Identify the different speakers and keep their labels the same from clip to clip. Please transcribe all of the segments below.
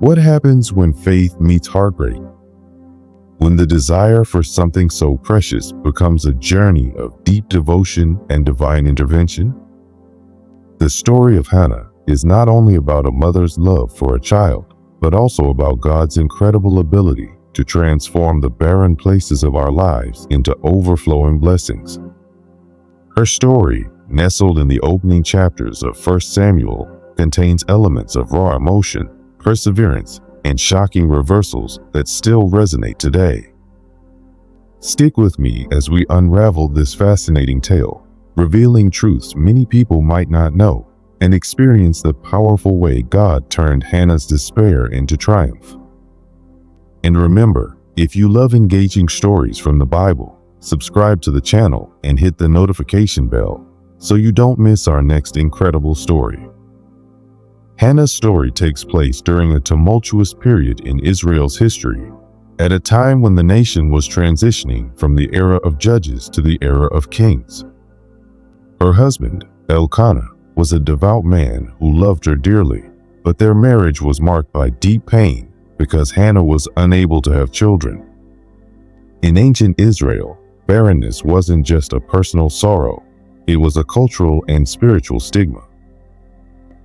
Speaker 1: What happens when faith meets heartbreak? When the desire for something so precious becomes a journey of deep devotion and divine intervention? The story of Hannah is not only about a mother's love for a child, but also about God's incredible ability to transform the barren places of our lives into overflowing blessings. Her story, nestled in the opening chapters of 1 Samuel, contains elements of raw emotion, perseverance, and shocking reversals that still resonate today. Stick with me as we unravel this fascinating tale, revealing truths many people might not know, and experience the powerful way God turned Hannah's despair into triumph. And remember, if you love engaging stories from the Bible, subscribe to the channel and hit the notification bell so you don't miss our next incredible story. Hannah's story takes place during a tumultuous period in Israel's history, at a time when the nation was transitioning from the era of judges to the era of kings. Her husband, Elkanah, was a devout man who loved her dearly, but their marriage was marked by deep pain because Hannah was unable to have children. In ancient Israel, barrenness wasn't just a personal sorrow, it was a cultural and spiritual stigma.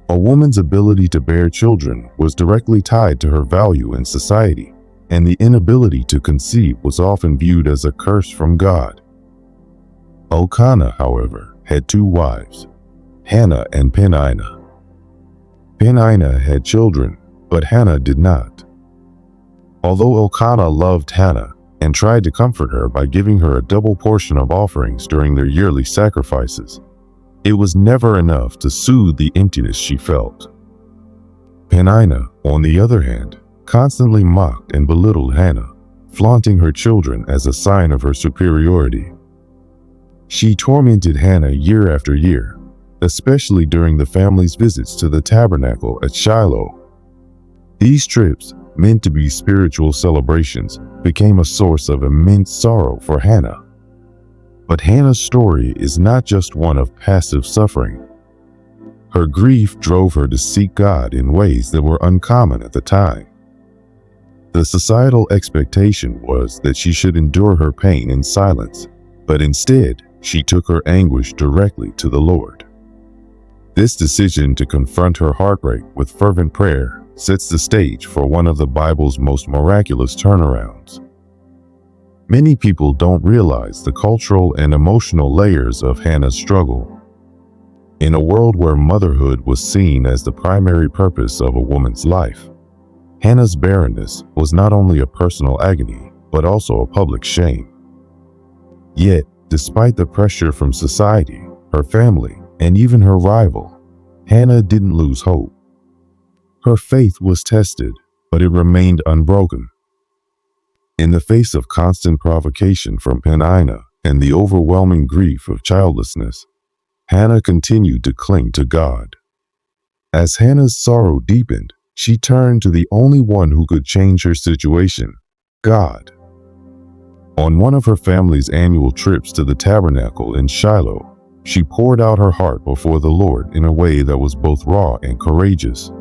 Speaker 1: A woman's ability to bear children was directly tied to her value in society, and the inability to conceive was often viewed as a curse from God. Elkanah, however, had two wives, Hannah and Peninnah. Peninnah had children, but Hannah did not. Although Elkanah loved Hannah and tried to comfort her by giving her a double portion of offerings during their yearly sacrifices, it was never enough to soothe the emptiness she felt. Peninnah, on the other hand, constantly mocked and belittled Hannah, flaunting her children as a sign of her superiority. She tormented Hannah year after year, especially during the family's visits to the tabernacle at Shiloh. These trips, meant to be spiritual celebrations, became a source of immense sorrow for Hannah. But Hannah's story is not just one of passive suffering. Her grief drove her to seek God in ways that were uncommon at the time. The societal expectation was that she should endure her pain in silence, but instead, she took her anguish directly to the Lord. This decision to confront her heartbreak with fervent prayer sets the stage for one of the Bible's most miraculous turnarounds. Many people don't realize the cultural and emotional layers of Hannah's struggle. In a world where motherhood was seen as the primary purpose of a woman's life, Hannah's barrenness was not only a personal agony, but also a public shame. Yet, despite the pressure from society, her family, and even her rival, Hannah didn't lose hope. Her faith was tested, but it remained unbroken. In the face of constant provocation from Peninnah and the overwhelming grief of childlessness, Hannah continued to cling to God. As Hannah's sorrow deepened, she turned to the only one who could change her situation, God. On one of her family's annual trips to the tabernacle in Shiloh, she poured out her heart before the Lord in a way that was both raw and courageous.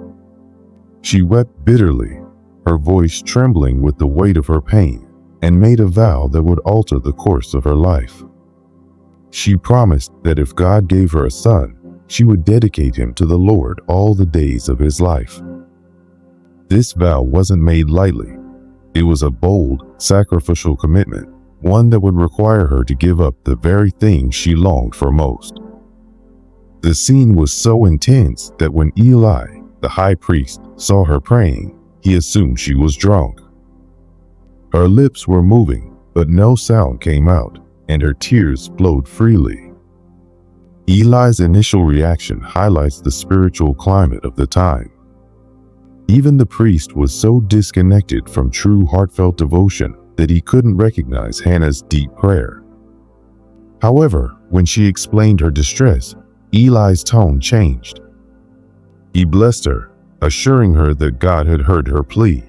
Speaker 1: She wept bitterly, her voice trembling with the weight of her pain, and made a vow that would alter the course of her life. She promised that if God gave her a son, she would dedicate him to the Lord all the days of his life. This vow wasn't made lightly. It was a bold, sacrificial commitment, one that would require her to give up the very thing she longed for most. The scene was so intense that when Eli, the high priest, saw her praying, he assumed she was drunk. Her lips were moving, but no sound came out, and her tears flowed freely. Eli's initial reaction highlights the spiritual climate of the time. Even the priest was so disconnected from true heartfelt devotion that he couldn't recognize Hannah's deep prayer. However, when she explained her distress, Eli's tone changed. He blessed her, assuring her that God had heard her plea.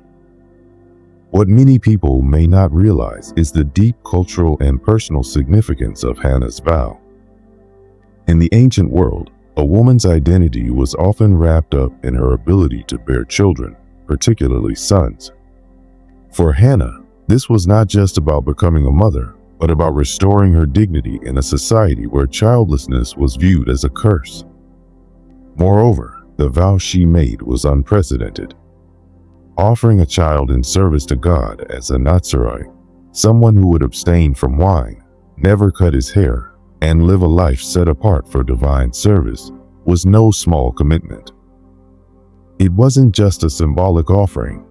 Speaker 1: What many people may not realize is the deep cultural and personal significance of Hannah's vow. In the ancient world, a woman's identity was often wrapped up in her ability to bear children, particularly sons. For Hannah, this was not just about becoming a mother, but about restoring her dignity in a society where childlessness was viewed as a curse. Moreover, the vow she made was unprecedented. Offering a child in service to God as a Nazarite, someone who would abstain from wine, never cut his hair, and live a life set apart for divine service, was no small commitment. It wasn't just a symbolic offering.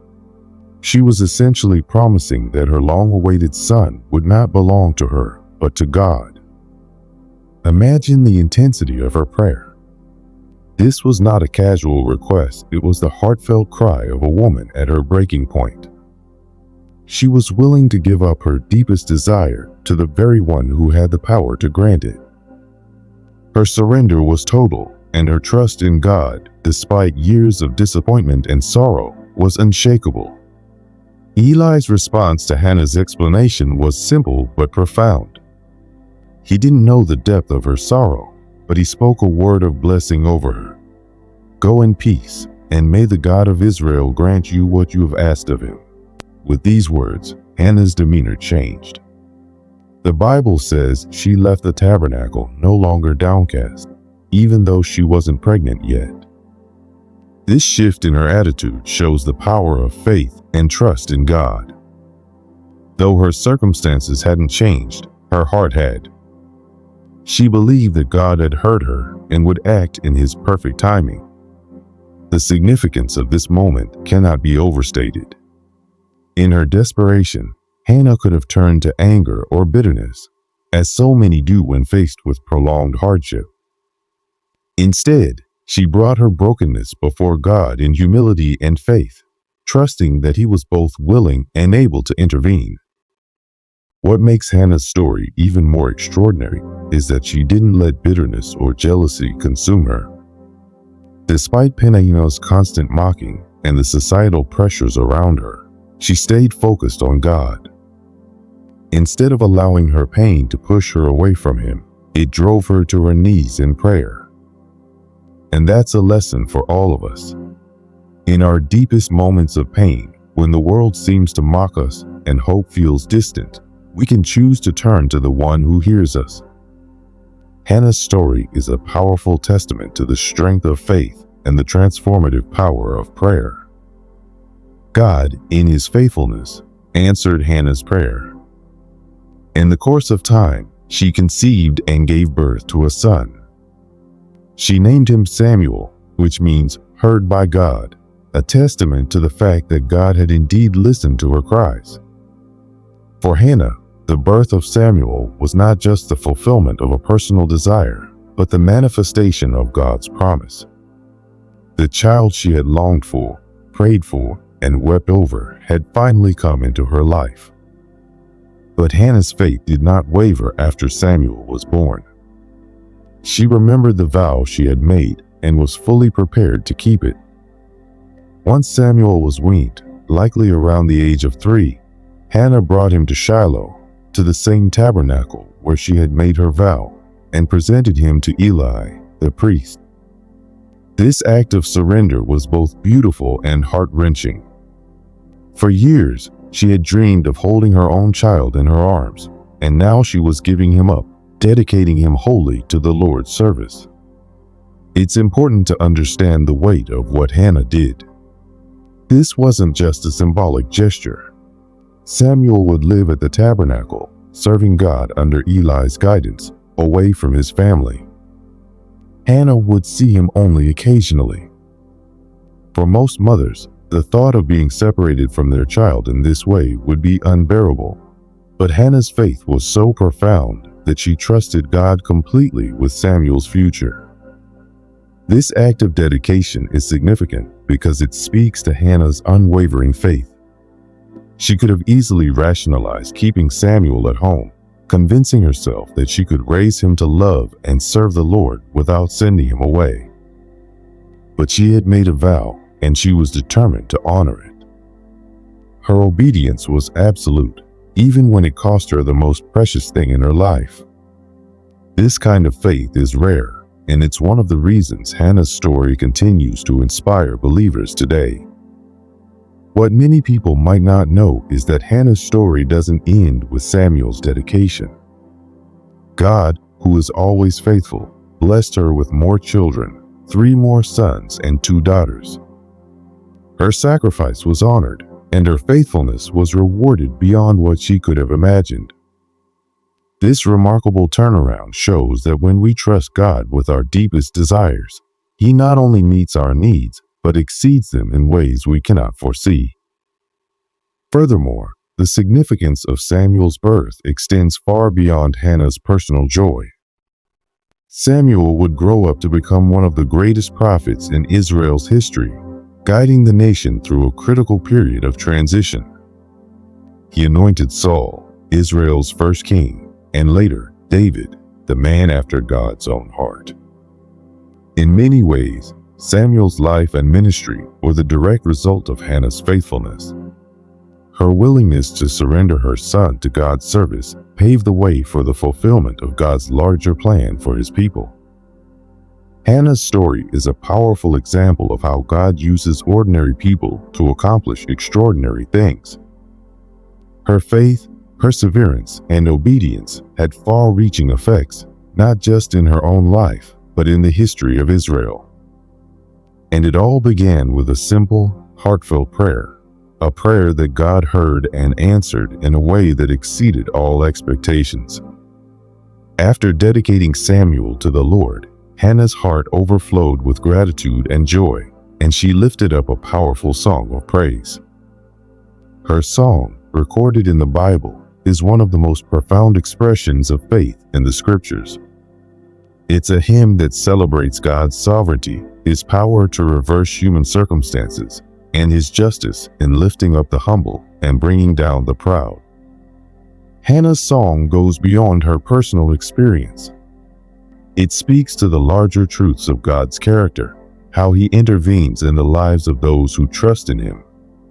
Speaker 1: She was essentially promising that her long-awaited son would not belong to her, but to God. Imagine the intensity of her prayer. This was not a casual request, it was the heartfelt cry of a woman at her breaking point. She was willing to give up her deepest desire to the very one who had the power to grant it. Her surrender was total, and her trust in God, despite years of disappointment and sorrow, was unshakable. Eli's response to Hannah's explanation was simple but profound. He didn't know the depth of her sorrow, but he spoke a word of blessing over her. "Go in peace, and may the God of Israel grant you what you have asked of him." With these words, Hannah's demeanor changed. The Bible says she left the tabernacle no longer downcast, even though she wasn't pregnant yet. This shift in her attitude shows the power of faith and trust in God. Though her circumstances hadn't changed, her heart had. She believed that God had heard her and would act in his perfect timing. The significance of this moment cannot be overstated. In her desperation, Hannah could have turned to anger or bitterness, as so many do when faced with prolonged hardship. Instead, she brought her brokenness before God in humility and faith, trusting that he was both willing and able to intervene. What makes Hannah's story even more extraordinary is that she didn't let bitterness or jealousy consume her. Despite Peninnah's constant mocking and the societal pressures around her, she stayed focused on God. Instead of allowing her pain to push her away from him, it drove her to her knees in prayer. And that's a lesson for all of us. In our deepest moments of pain, when the world seems to mock us and hope feels distant, we can choose to turn to the one who hears us. Hannah's story is a powerful testament to the strength of faith and the transformative power of prayer. God, in his faithfulness, answered Hannah's prayer. In the course of time, she conceived and gave birth to a son. She named him Samuel, which means heard by God, a testament to the fact that God had indeed listened to her cries. For Hannah, the birth of Samuel was not just the fulfillment of a personal desire, but the manifestation of God's promise. The child she had longed for, prayed for, and wept over had finally come into her life. But Hannah's faith did not waver after Samuel was born. She remembered the vow she had made and was fully prepared to keep it. Once Samuel was weaned, likely around the age of 3, Hannah brought him to Shiloh, to the same tabernacle where she had made her vow, and presented him to Eli, the priest. This act of surrender was both beautiful and heart-wrenching. For years, she had dreamed of holding her own child in her arms, and now she was giving him up, dedicating him wholly to the Lord's service. It's important to understand the weight of what Hannah did. This wasn't just a symbolic gesture. Samuel would live at the tabernacle, serving God under Eli's guidance, away from his family. Hannah would see him only occasionally. For most mothers, the thought of being separated from their child in this way would be unbearable. But Hannah's faith was so profound that she trusted God completely with Samuel's future. This act of dedication is significant because it speaks to Hannah's unwavering faith. She could have easily rationalized keeping Samuel at home, convincing herself that she could raise him to love and serve the Lord without sending him away. But she had made a vow, and she was determined to honor it. Her obedience was absolute, even when it cost her the most precious thing in her life. This kind of faith is rare, and it's one of the reasons Hannah's story continues to inspire believers today. What many people might not know is that Hannah's story doesn't end with Samuel's dedication. God, who is always faithful, blessed her with more children, 3 more sons and 2 daughters. Her sacrifice was honored, and her faithfulness was rewarded beyond what she could have imagined. This remarkable turnaround shows that when we trust God with our deepest desires, He not only meets our needs, but exceeds them in ways we cannot foresee. Furthermore, the significance of Samuel's birth extends far beyond Hannah's personal joy. Samuel would grow up to become one of the greatest prophets in Israel's history, guiding the nation through a critical period of transition. He anointed Saul, Israel's first king, and later David, the man after God's own heart. In many ways, Samuel's life and ministry were the direct result of Hannah's faithfulness. Her willingness to surrender her son to God's service paved the way for the fulfillment of God's larger plan for His people. Hannah's story is a powerful example of how God uses ordinary people to accomplish extraordinary things. Her faith, perseverance, and obedience had far-reaching effects, not just in her own life, but in the history of Israel. And it all began with a simple, heartfelt prayer, a prayer that God heard and answered in a way that exceeded all expectations. After dedicating Samuel to the Lord, Hannah's heart overflowed with gratitude and joy, and she lifted up a powerful song of praise. Her song, recorded in the Bible, is one of the most profound expressions of faith in the Scriptures. It's a hymn that celebrates God's sovereignty, His power to reverse human circumstances, and His justice in lifting up the humble and bringing down the proud. Hannah's song goes beyond her personal experience. It speaks to the larger truths of God's character, how He intervenes in the lives of those who trust in Him,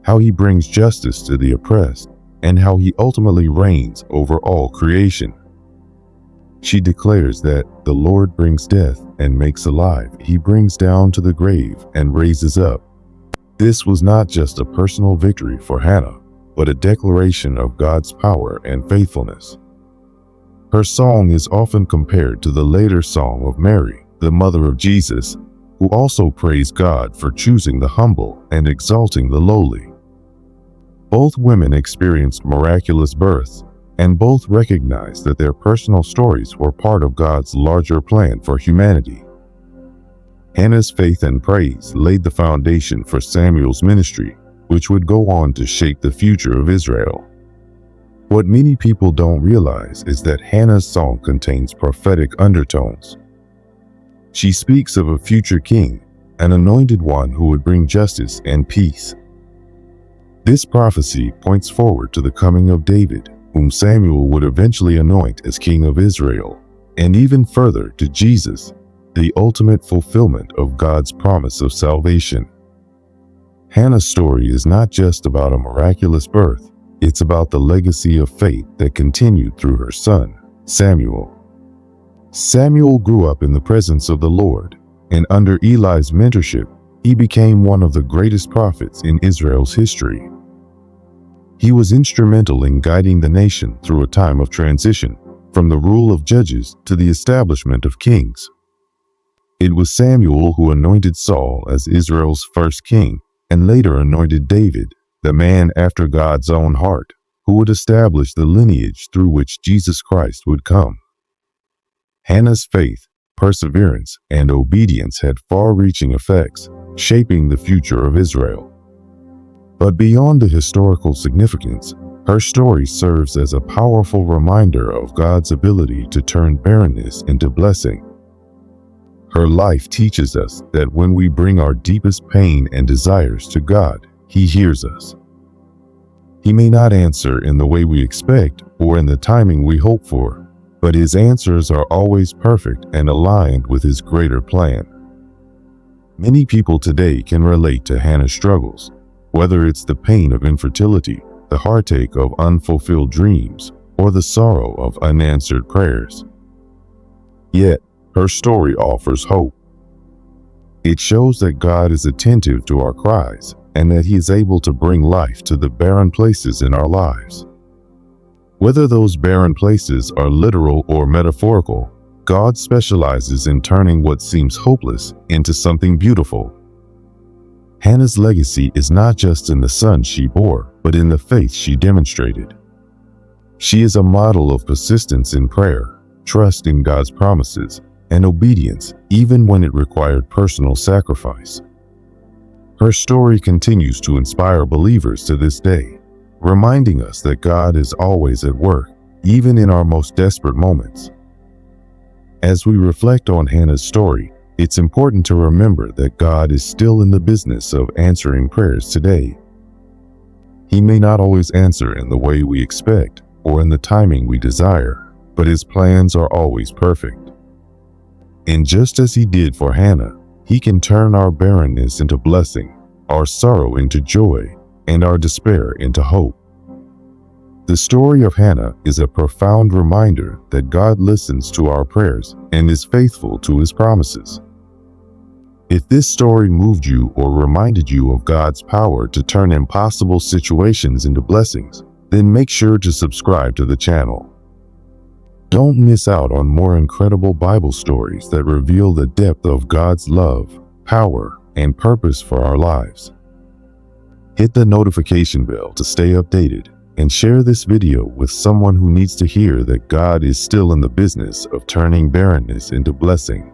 Speaker 1: how He brings justice to the oppressed, and how He ultimately reigns over all creation. She declares that the Lord brings death and makes alive. He brings down to the grave and raises up. This was not just a personal victory for Hannah, but a declaration of God's power and faithfulness. Her song is often compared to the later song of Mary, the mother of Jesus, who also praised God for choosing the humble and exalting the lowly. Both women experienced miraculous births, and both recognized that their personal stories were part of God's larger plan for humanity. Hannah's faith and praise laid the foundation for Samuel's ministry, which would go on to shape the future of Israel. What many people don't realize is that Hannah's song contains prophetic undertones. She speaks of a future king, an anointed one who would bring justice and peace. This prophecy points forward to the coming of David, whom Samuel would eventually anoint as king of Israel, and even further to Jesus, the ultimate fulfillment of God's promise of salvation. Hannah's story is not just about a miraculous birth, it's about the legacy of faith that continued through her son, Samuel. Samuel grew up in the presence of the Lord, and under Eli's mentorship, he became one of the greatest prophets in Israel's history. He was instrumental in guiding the nation through a time of transition, from the rule of judges to the establishment of kings. It was Samuel who anointed Saul as Israel's first king, and later anointed David, the man after God's own heart, who would establish the lineage through which Jesus Christ would come. Hannah's faith, perseverance, and obedience had far-reaching effects, shaping the future of Israel. But beyond the historical significance, her story serves as a powerful reminder of God's ability to turn barrenness into blessing. Her life teaches us that when we bring our deepest pain and desires to God, He hears us. He may not answer in the way we expect or in the timing we hope for, but His answers are always perfect and aligned with His greater plan. Many people today can relate to Hannah's struggles, whether it's the pain of infertility, the heartache of unfulfilled dreams, or the sorrow of unanswered prayers. Yet, her story offers hope. It shows that God is attentive to our cries, and that He is able to bring life to the barren places in our lives. Whether those barren places are literal or metaphorical, God specializes in turning what seems hopeless into something beautiful. Hannah's legacy is not just in the son she bore, but in the faith she demonstrated. She is a model of persistence in prayer, trust in God's promises, and obedience even when it required personal sacrifice. Her story continues to inspire believers to this day, reminding us that God is always at work, even in our most desperate moments. As we reflect on Hannah's story, it's important to remember that God is still in the business of answering prayers today. He may not always answer in the way we expect or in the timing we desire, but His plans are always perfect. And just as He did for Hannah, He can turn our barrenness into blessing, our sorrow into joy, and our despair into hope. The story of Hannah is a profound reminder that God listens to our prayers and is faithful to His promises. If this story moved you or reminded you of God's power to turn impossible situations into blessings, then make sure to subscribe to the channel. Don't miss out on more incredible Bible stories that reveal the depth of God's love, power, and purpose for our lives. Hit the notification bell to stay updated and share this video with someone who needs to hear that God is still in the business of turning barrenness into blessing.